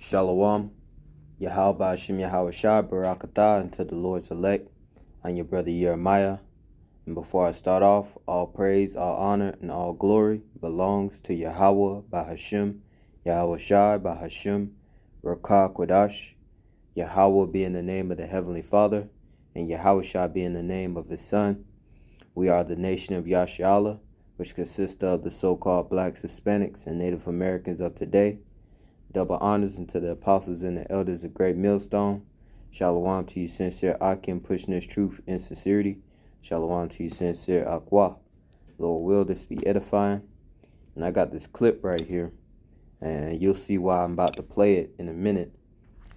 Shalawam, BAHASHAM, YAHAWASHI, and to the Lord's elect. I'm your brother Jeremiah. And before I start off, all praise, all honor, and all glory belongs to YAHAWAH, BAHASHAM, YAHAWASHI, BAHASHAM, RAWCHAA, QADASH. YAHAWAH being the name of the Heavenly Father, and YAHAWASHI being the name of His Son. We are the nation of YASHARAHLA, which consists of the so-called blacks, Hispanics, and Native Americans of today. Double honors unto the apostles and the elders of Great Millstone. Shalawam to you, sincere Akim, pushing this truth in sincerity. Shalawam to you, sincere Aqua. Lord will this be edifying. And I got this clip right here, and you'll see why I'm about to play it in a minute.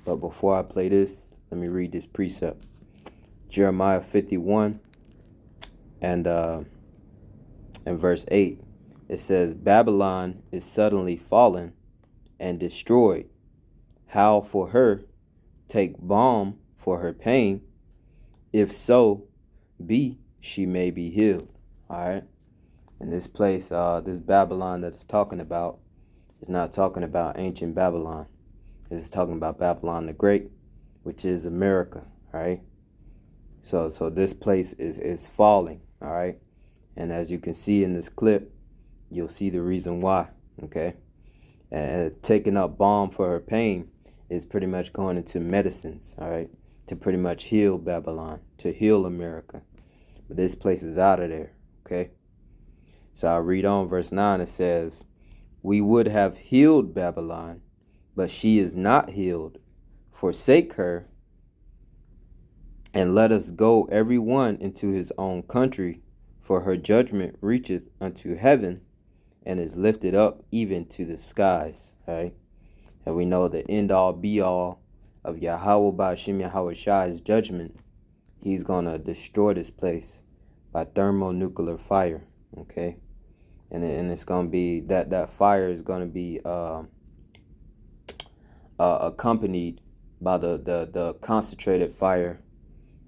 But before I play this, let me read this precept. Jeremiah 51 and verse 8. It says, Babylon is suddenly fallen and destroyed. How for her? Take balm for her pain. If so be she may be healed. Alright. And this place, this Babylon that it's talking about is not talking about ancient Babylon. This is talking about Babylon the Great, which is America. Alright. So this place is falling. Alright. And as you can see in this clip, you'll see the reason why. Okay. And taking up balm for her pain is pretty much going into medicines, all right, to pretty much heal Babylon, to heal America. But this place is out of there, okay? So I'll read on verse 9. It says, we would have healed Babylon, but she is not healed. Forsake her, and let us go every one into his own country, for her judgment reacheth unto heaven, and is lifted up even to the skies. Right? And we know the end-all, be-all of YAHAWAH, BAHASHAM, YAHAWASHI's judgment. He's going to destroy this place by thermonuclear fire. Okay? And it's going to be, that fire is going to be accompanied by the concentrated fire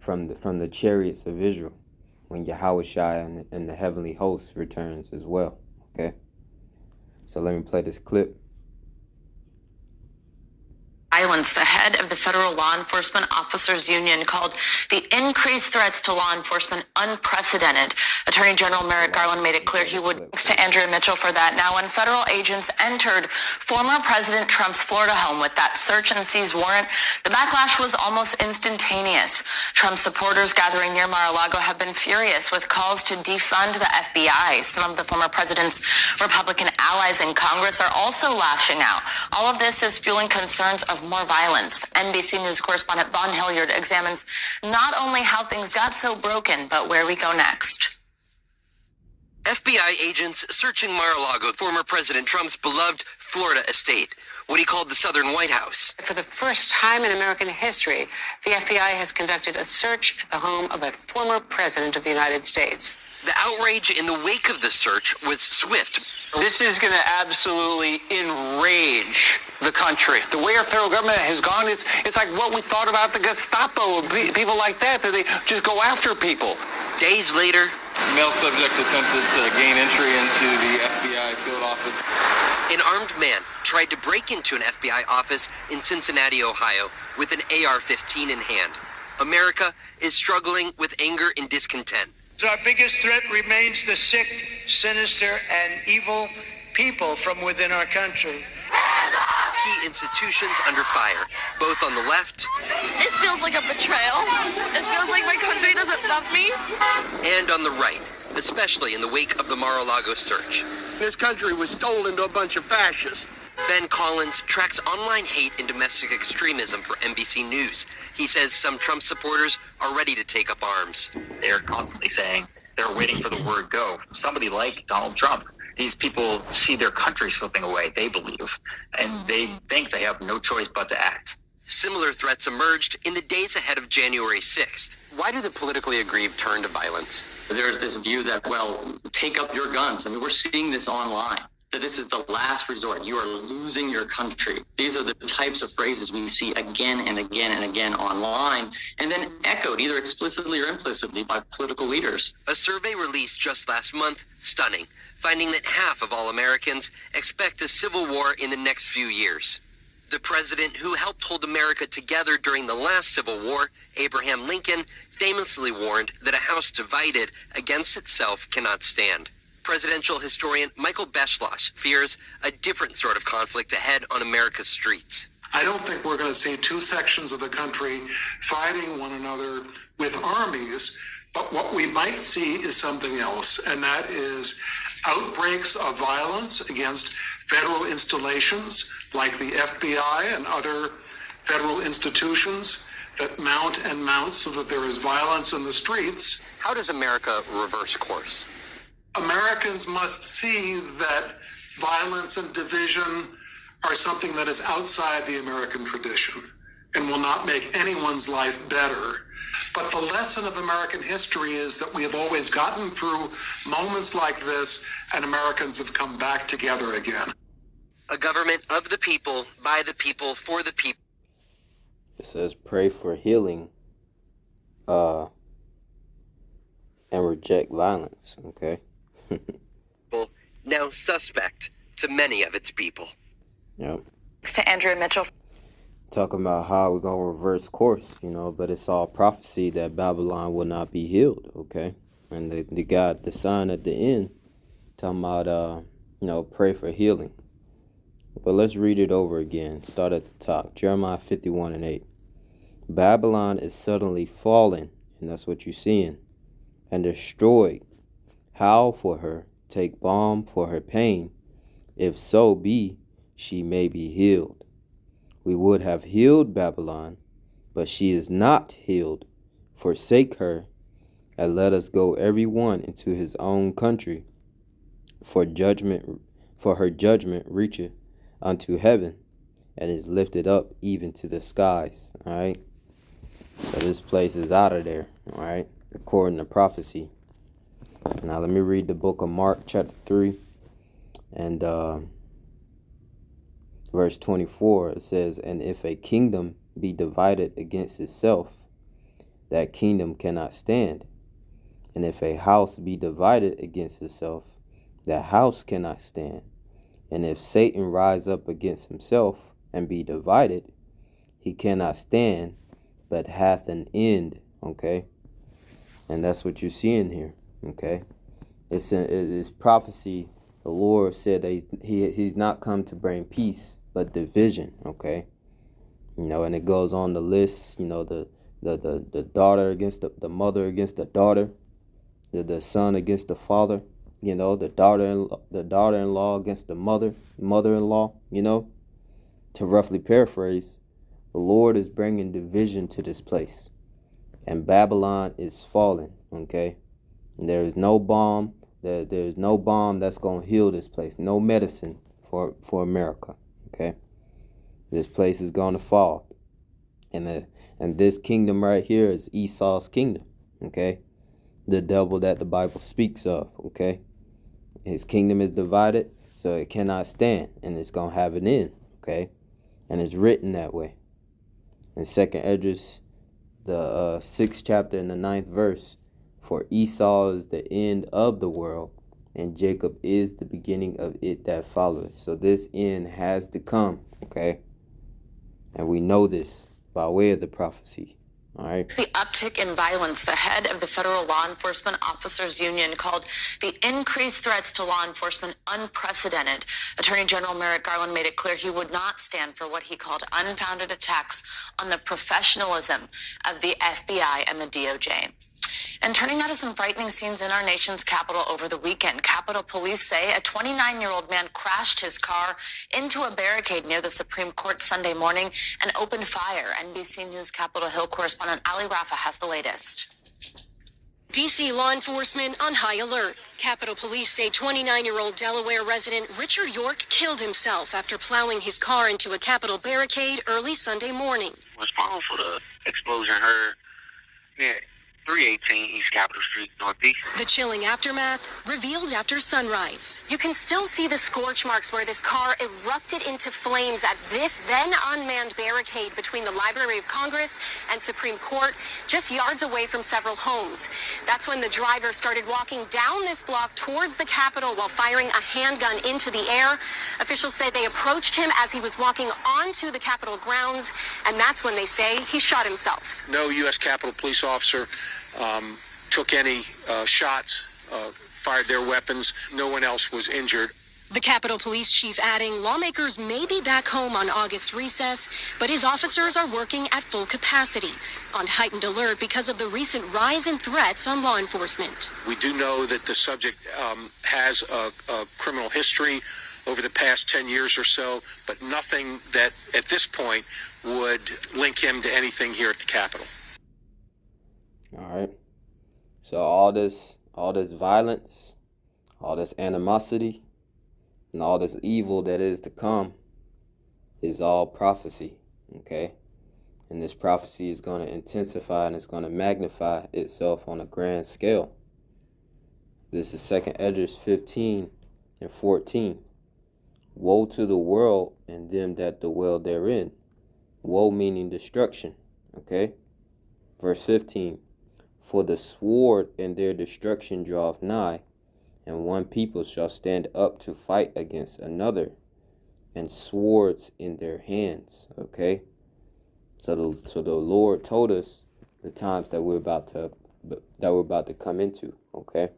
from the chariots of Israel when YAHAWASHI and the heavenly host returns as well. Okay? So let me play this clip. Violence, the head of the Federal Law Enforcement Officers Union called the increased threats to law enforcement unprecedented. Attorney General Merrick Garland made it clear he would. Thanks to Andrea Mitchell for that. Now, when federal agents entered former President Trump's Florida home with that search and seize warrant, the backlash was almost instantaneous. Trump supporters gathering near Mar-a-Lago have been furious with calls to defund the FBI. Some of the former president's Republican allies in Congress are also lashing out. All of this is fueling concerns of more violence. NBC News correspondent Vaughn Hilliard examines not only how things got so broken, but where we go next. FBI agents searching Mar-a-Lago, former President Trump's beloved Florida estate, what he called the Southern White House. For the first time in American history, the FBI has conducted a search at the home of a former president of the United States. The outrage in the wake of the search was swift. This is going to absolutely enrage the country. The way our federal government has gone, it's like what we thought about the Gestapo, people like that they just go after people. Days later, male subject attempted to gain entry into the FBI field office. An armed man tried to break into an FBI office in Cincinnati, Ohio, with an AR-15 in hand. America is struggling with anger and discontent. So our biggest threat remains the sick, sinister, and evil people from within our country. Key institutions under fire, both on the left. It feels like a betrayal. It feels like my country doesn't love me. And on the right, especially in the wake of the Mar-a-Lago search. This country was stolen to a bunch of fascists. Ben Collins tracks online hate and domestic extremism for NBC News. He says some Trump supporters are ready to take up arms. They're constantly saying they're waiting for the word go. Somebody like Donald Trump. These people see their country slipping away, they believe, and they think they have no choice but to act. Similar threats emerged in the days ahead of January 6th. Why do the politically aggrieved turn to violence? There's this view that, well, take up your guns. I mean, we're seeing this online, that this is the last resort. You are losing your country. These are the types of phrases we see again and again and again online, and then echoed either explicitly or implicitly by political leaders. A survey released just last month, stunning, finding that half of all Americans expect a civil war in the next few years. The president who helped hold America together during the last Civil War, Abraham Lincoln, famously warned that a house divided against itself cannot stand. Presidential historian Michael Beschloss fears a different sort of conflict ahead on America's streets. I don't think we're going to see two sections of the country fighting one another with armies, but what we might see is something else, and that is outbreaks of violence against federal installations like the FBI and other federal institutions that mount and mount so that there is violence in the streets. How does America reverse course? Americans must see that violence and division are something that is outside the American tradition and will not make anyone's life better. But the lesson of American history is that we have always gotten through moments like this, and Americans have come back together again. A government of the people, by the people, for the people. It says pray for healing and reject violence, okay? Now suspect to many of its people. Yep. Thanks to Andrea Mitchell. Talking about how we're going to reverse course, you know, but it's all prophecy that Babylon will not be healed, okay? And the God, the sign at the end, talking about, pray for healing. But let's read it over again. Start at the top. Jeremiah 51:8. Babylon is suddenly fallen, and that's what you're seeing, and destroyed. Howl for her, take balm for her pain. If so be, she may be healed. We would have healed Babylon, but she is not healed. Forsake her, and let us go every one into his own country. For her judgment reacheth unto heaven, and is lifted up even to the skies. All right. So this place is out of there. All right, according to prophecy. Now let me read the book of Mark, chapter 3, and verse 24. It says, "And if a kingdom be divided against itself, that kingdom cannot stand. And if a house be divided against itself, that house cannot stand. And if Satan rise up against himself and be divided, he cannot stand, but hath an end." Okay, and that's what you're seeing here. Okay, it's prophecy. The Lord said that he's not come to bring peace, but division. Okay, and it goes on the list. The daughter against the mother against the daughter, the son against the father. The daughter-in-law against the mother-in-law. To roughly paraphrase, the Lord is bringing division to this place, and Babylon is falling. Okay, and there is no balm. There's no balm that's gonna heal this place. No medicine for America. Okay, this place is gonna fall, and this kingdom right here is Esau's kingdom. Okay, the devil that the Bible speaks of. Okay, his kingdom is divided, so it cannot stand, and it's gonna have an end. Okay, and it's written that way. In 2nd Esdras, the 6th chapter and the 9th verse, for Esau is the end of the world, and Jacob is the beginning of it that followeth. So this end has to come, okay? And we know this by way of the prophecy. All right. The uptick in violence, the head of the Federal Law Enforcement Officers Union called the increased threats to law enforcement unprecedented. Attorney General Merrick Garland made it clear he would not stand for what he called unfounded attacks on the professionalism of the FBI and the DOJ. And turning now to some frightening scenes in our nation's capital over the weekend. Capitol Police say a 29-year-old man crashed his car into a barricade near the Supreme Court Sunday morning and opened fire. NBC News Capitol Hill correspondent Ali Rafa has the latest. D.C. law enforcement on high alert. Capitol Police say 29-year-old Delaware resident Richard York killed himself after plowing his car into a Capitol barricade early Sunday morning. Responsible for the explosion heard. Yeah. 318 East Capitol Street, Northeast. The chilling aftermath revealed after sunrise. You can still see the scorch marks where this car erupted into flames at this then unmanned barricade between the Library of Congress and Supreme Court, just yards away from several homes. That's when the driver started walking down this block towards the Capitol while firing a handgun into the air. Officials say they approached him as he was walking onto the Capitol grounds, and that's when they say he shot himself. No U.S. Capitol police officer took any shots, fired their weapons. No one else was injured. The Capitol Police Chief adding lawmakers may be back home on August recess, but his officers are working at full capacity, on heightened alert because of the recent rise in threats on law enforcement. We do know that the subject has a criminal history over the past 10 years or so, but nothing that at this point would link him to anything here at the Capitol. All right. So all this violence, all this animosity, and all this evil that is to come is all prophecy, okay? And this prophecy is going to intensify and it's going to magnify itself on a grand scale. This is 2nd Esdras 15 and 14. Woe to the world and them that dwell therein. Woe meaning destruction, okay? Verse 15. For the sword and their destruction draweth nigh, and one people shall stand up to fight against another, and swords in their hands. Okay, so the Lord told us the times that we're about to come into. Okay,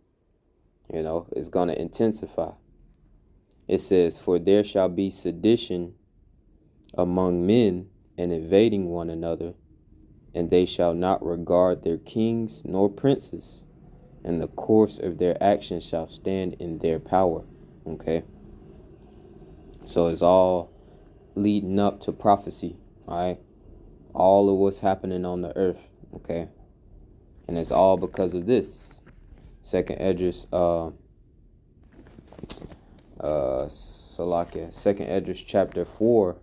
you know, it's going to intensify. It says, for there shall be sedition among men, and invading one another, and they shall not regard their kings nor princes, and the course of their actions shall stand in their power. Okay, so it's all leading up to prophecy. All right, all of what's happening on the earth. Okay, and it's all because of this. 2nd Esdras, Salakia, 2nd Esdras chapter 4,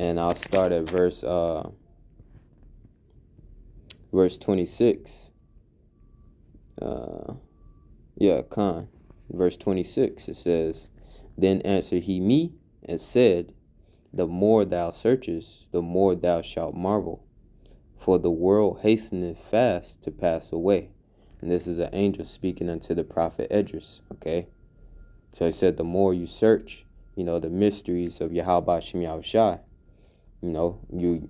and I'll start at verse 26. Verse 26, it says, then answered he me and said, the more thou searchest, the more thou shalt marvel, for the world hasteneth fast to pass away. And this is an angel speaking unto the prophet Esdras. Okay, so he said, the more you search, you know, the mysteries of YAHAWASHI, you know,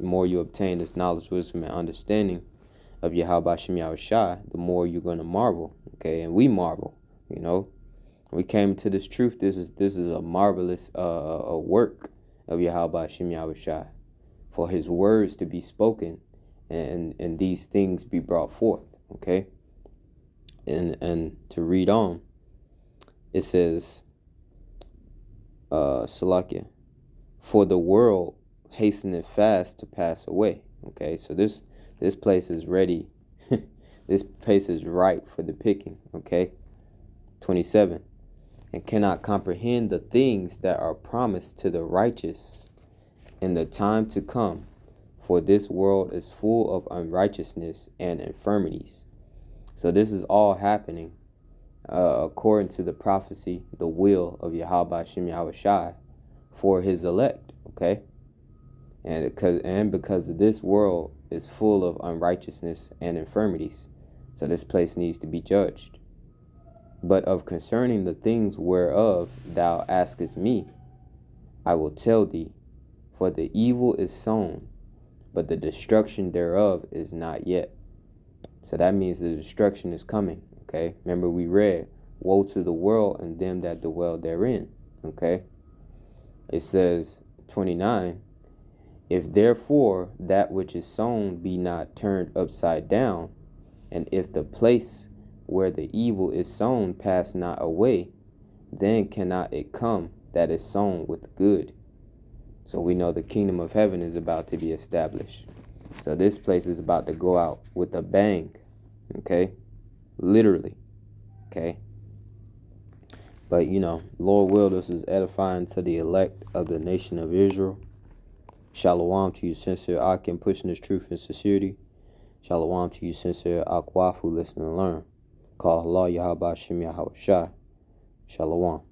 more you obtain this knowledge, wisdom, and understanding of YAHAWASHI, the more you're going to marvel. Okay, and we marvel, you know. We came to this truth. This is a marvelous a work of YAHAWASHI, for his words to be spoken and these things be brought forth. Okay, and to read on, it says, Salakia, for the world hasteneth fast to pass away. Okay, so this place is ready. This place is ripe for the picking. Okay, 27. And cannot comprehend the things that are promised to the righteous in the time to come, for this world is full of unrighteousness and infirmities. So this is all happening according to the prophecy, the will of YAHAWASHI for his elect. Okay, and because this world is full of unrighteousness and infirmities, so this place needs to be judged. But of concerning the things whereof thou askest me, I will tell thee, for the evil is sown, but the destruction thereof is not yet. So that means the destruction is coming. Okay, remember we read, woe to the world and them that dwell therein. Okay, it says 29, if therefore that which is sown be not turned upside down, and if the place where the evil is sown pass not away, then cannot it come that is sown with good. So we know the kingdom of heaven is about to be established. So this place is about to go out with a bang. Okay, literally. Okay, but you know, Lord will, this is edifying to the elect of the nation of Israel. Shalawam to you, sincere Akim, pushing this truth in sincerity. Shalawam to you sincere Akwaf who listen and learn. Call Allah Yahawah Shem Yahawah Shai. Shalawam.